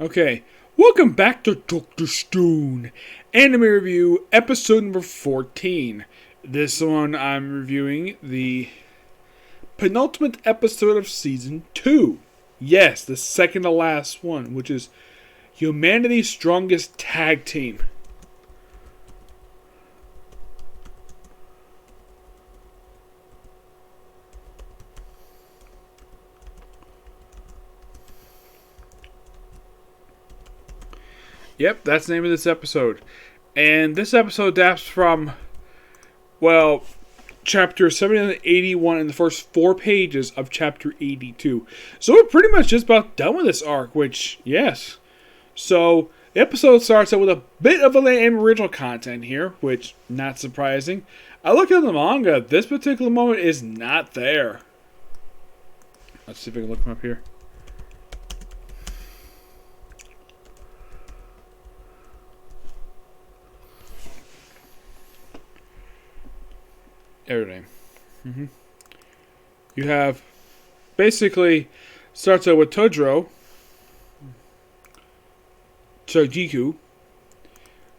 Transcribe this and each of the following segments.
Okay, welcome back to Dr. Stone Anime Review, episode number 14. This one I'm reviewing the penultimate episode of season 2. Yes, the second to last one, which is Humanity's Strongest Tag Team. Yep, that's the name of this episode. And this episode adapts from, well, chapter 781 and the first 4 pages of chapter 82. So we're pretty much just about done with this arc, which, yes. So the episode starts out with a bit of original content here, which, not surprising. I look at the manga, this particular moment is not there. Let's see if I can look him up here. Everything. You have basically starts out with Chojiku,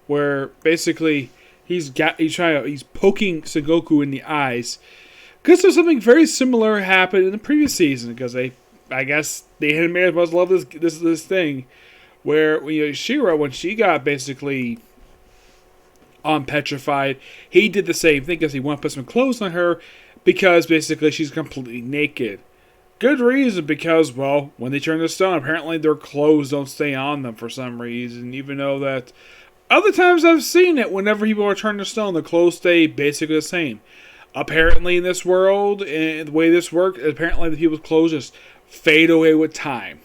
where basically he's poking Sengoku in the eyes because there's something very similar happened in the previous season. Because I guess the animators must love this thing where Shira, when she got basically petrified, he did the same thing because he wanted to put some clothes on her because basically she's completely naked. Good reason, because, well, when they turn to stone, apparently their clothes don't stay on them for some reason, even though that other times I've seen it, whenever people are turned to stone, the clothes stay basically the same. Apparently in this world, and the way this works, apparently the people's clothes just fade away with time.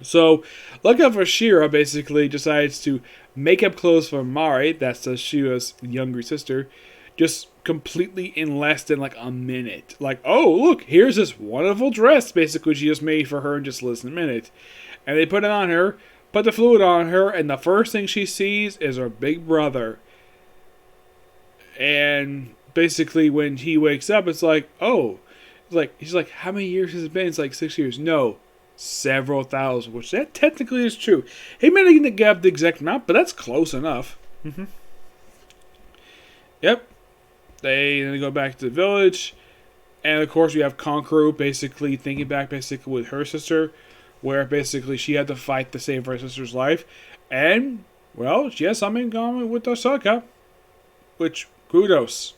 So, look out for Shira basically decides to make up clothes for Mari, that's Shira's younger sister, just completely in less than like a minute. Like, oh, look, here's this wonderful dress basically she just made for her in just less than a minute. And they put it on her, put the fluid on her, and the first thing she sees is her big brother. And basically when he wakes up, it's like, oh, he's like, how many years has it been? It's like 6 years. No, several thousand, which that technically is true. He may not get the exact amount, but that's close enough. Yep. They then go back to the village, and of course we have Kankuro basically thinking back basically with her sister, where basically she had to fight to save her sister's life, and well, she has something in common with Osaka, which kudos,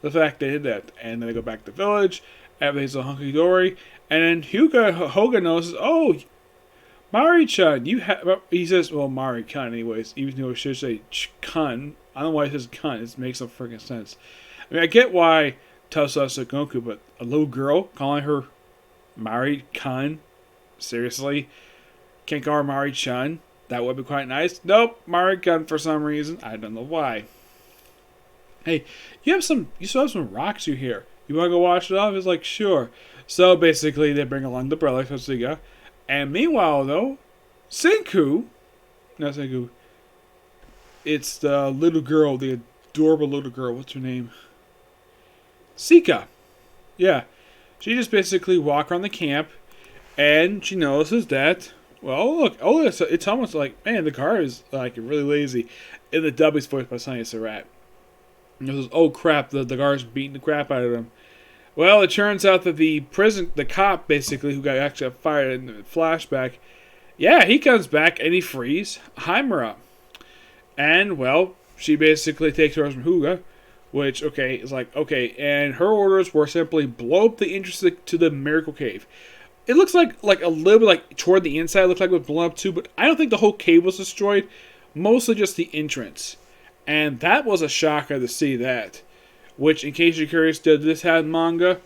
the fact they did that. And then they go back to the village, everything's a hunky dory, and then Hoga notices, oh, Mari-chan, he says, well, Mari-kun anyways, even though it should say kun. I don't know why it says kun, it makes no freaking sense. I mean, I get why Tosa Sengoku, but a little girl calling her Mari-kun, seriously? Can't call her Mari-chan? That would be quite nice. Nope, Mari-kun for some reason. I don't know why. Hey, you still have some rocks here. You want to go wash it off? It's like, sure. So basically, they bring along the brother, Kasuga. And meanwhile, though, not Senku, it's the little girl, the adorable little girl. What's her name? Sika. Yeah. She just basically walks around the camp, and she notices that, well, look, it's almost like, man, the car is like really lazy. In the dub is voiced by Sonya Surratt. And it says, oh crap, the car's beating the crap out of them. Well, it turns out that the cop basically, who got actually fired in the flashback, yeah, he comes back and he frees Himura. And, well, she basically takes orders from Hyuga, which, okay, is like, okay, and her orders were simply blow up the entrance to the Miracle Cave. It looks like a little bit like toward the inside, it looked like it was blown up too, but I don't think the whole cave was destroyed, mostly just the entrance. And that was a shocker to see that. Which, in case you're curious, did this have manga?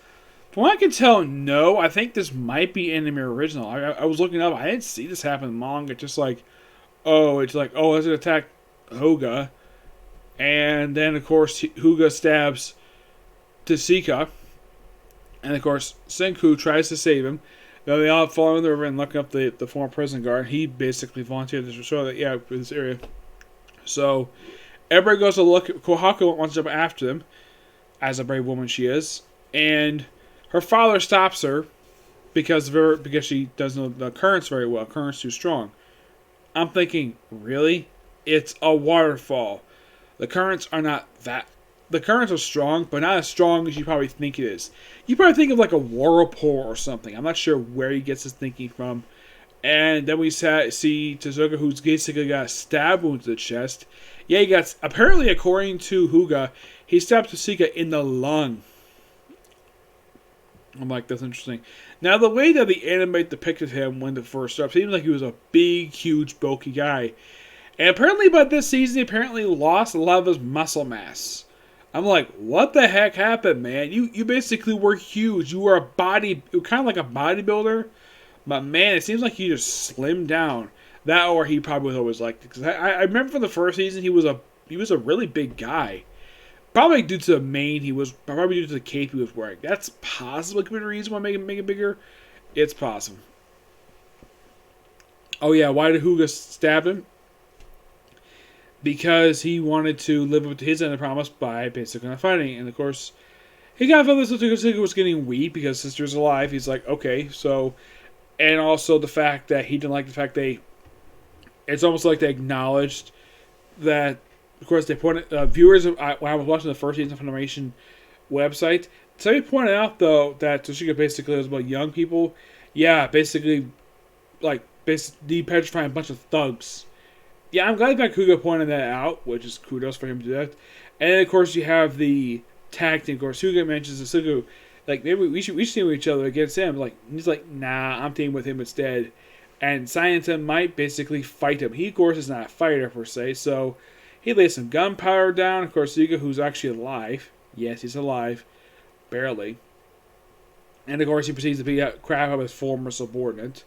From what I can tell, no. I think this might be anime original. I was looking up. I didn't see this happen in manga. Just like, let's attack Hoga. And then, of course, Hyuga stabs Sika. And, of course, Senku tries to save him. Then they all fall in the river and look up the former prison guard. He basically volunteered to show that, yeah, for this area. So, everybody goes to look. Kohaku wants to jump after them, as a brave woman she is. And her father stops her because she doesn't know the currents very well. Currents too strong. I'm thinking, really? It's a waterfall. The currents are not that. The currents are strong, but not as strong as you probably think it is. You probably think of like a whirlpool or something. I'm not sure where he gets his thinking from. And then we see Tezuka, who's basically got a stab wound to the chest. Yeah, he got, apparently, according to Hyuga, he stabbed Tezuka in the lung. I'm like, that's interesting. Now, the way that the anime depicted him when the first started, seems like he was a big, huge, bulky guy. And apparently by this season, he apparently lost a lot of his muscle mass. I'm like, what the heck happened, man? You basically were huge. You were kind of like a bodybuilder. But man, it seems like he just slimmed down. That or he probably was always like, because I remember from the first season he was a really big guy. Probably due to the mane probably due to the cape he was wearing. That's possibly could be the reason why make it bigger. It's possible. Oh yeah, why did Hyuga stab him? Because he wanted to live up to his end of the promise by basically not fighting. And of course, he got felt that Tezuka was getting weak because sister's alive. He's like, okay, so, and also the fact that he didn't like the fact it's almost like they acknowledged that. Of course, they pointed viewers. When I was watching the first season of Funimation website, somebody pointed out though that Tezuka basically was about young people. Yeah, basically, depetrifying a bunch of thugs. Yeah, I'm glad that Hyuga pointed that out, which is kudos for him to do that. And then, of course, you have the tag team. Of course, Hyuga mentions Tezuka, like, maybe we should team with each other against him. Like, he's like, nah, I'm teaming with him instead. And Sayenta might basically fight him. He, of course, is not a fighter per se, so he lays some gunpowder down. Of course, Hyuga, who's actually alive. Yes, he's alive. Barely. And, of course, he proceeds to beat out crap out of his former subordinate.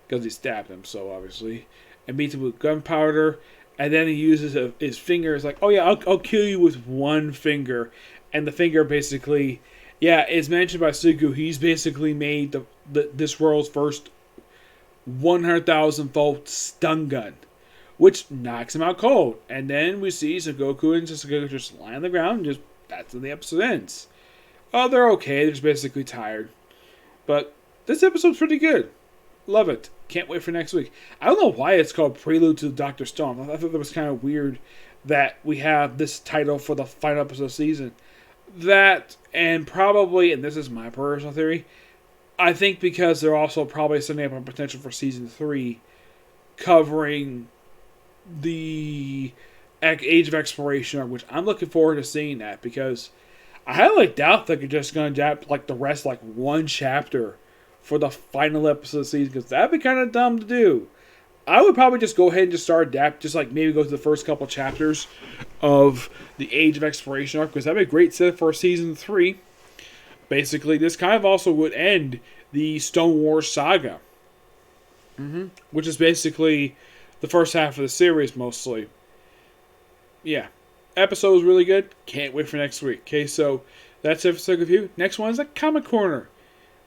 Because he stabbed him, so obviously. And beats him with gunpowder. And then he uses his fingers like, oh yeah, I'll kill you with one finger. And the finger basically, yeah, is mentioned by Sugu. He's basically made this world's first 100,000 volt stun gun. Which knocks him out cold. And then we see Goku and Sasuke just lie on the ground and that's when the episode ends. Oh, they're okay. They're just basically tired. But this episode's pretty good. Love it. Can't wait for next week. I don't know why it's called Prelude to Dr. Stone. I thought that was kind of weird that we have this title for the final episode of the season. That, and probably, and this is my personal theory, I think because they're also probably setting up a potential for season 3 covering the Age of Exploration, which I'm looking forward to seeing that because I highly doubt they're just going to adapt like the rest, like one chapter for the final episode of the season, because that'd be kind of dumb to do. I would probably just go ahead and just start adapt, just like maybe go to the first couple chapters of the Age of Exploration arc, because that'd be a great set for season 3. Basically, this kind of also would end the Stone Wars saga, which is basically the first half of the series mostly. Yeah, episode was really good. Can't wait for next week. Okay, so that's it for Second View. Next one is a Comic Corner.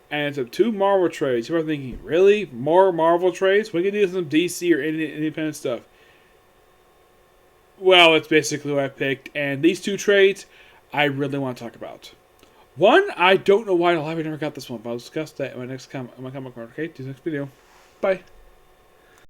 And it's 2 Marvel trades. You're thinking, really? More Marvel trades? We can do some DC or independent stuff. Well, it's basically what I picked. And these 2 trades, I really want to talk about. One, I don't know why the library never got this one, but I'll discuss that in my next comic corner. Okay, do the next video. Bye.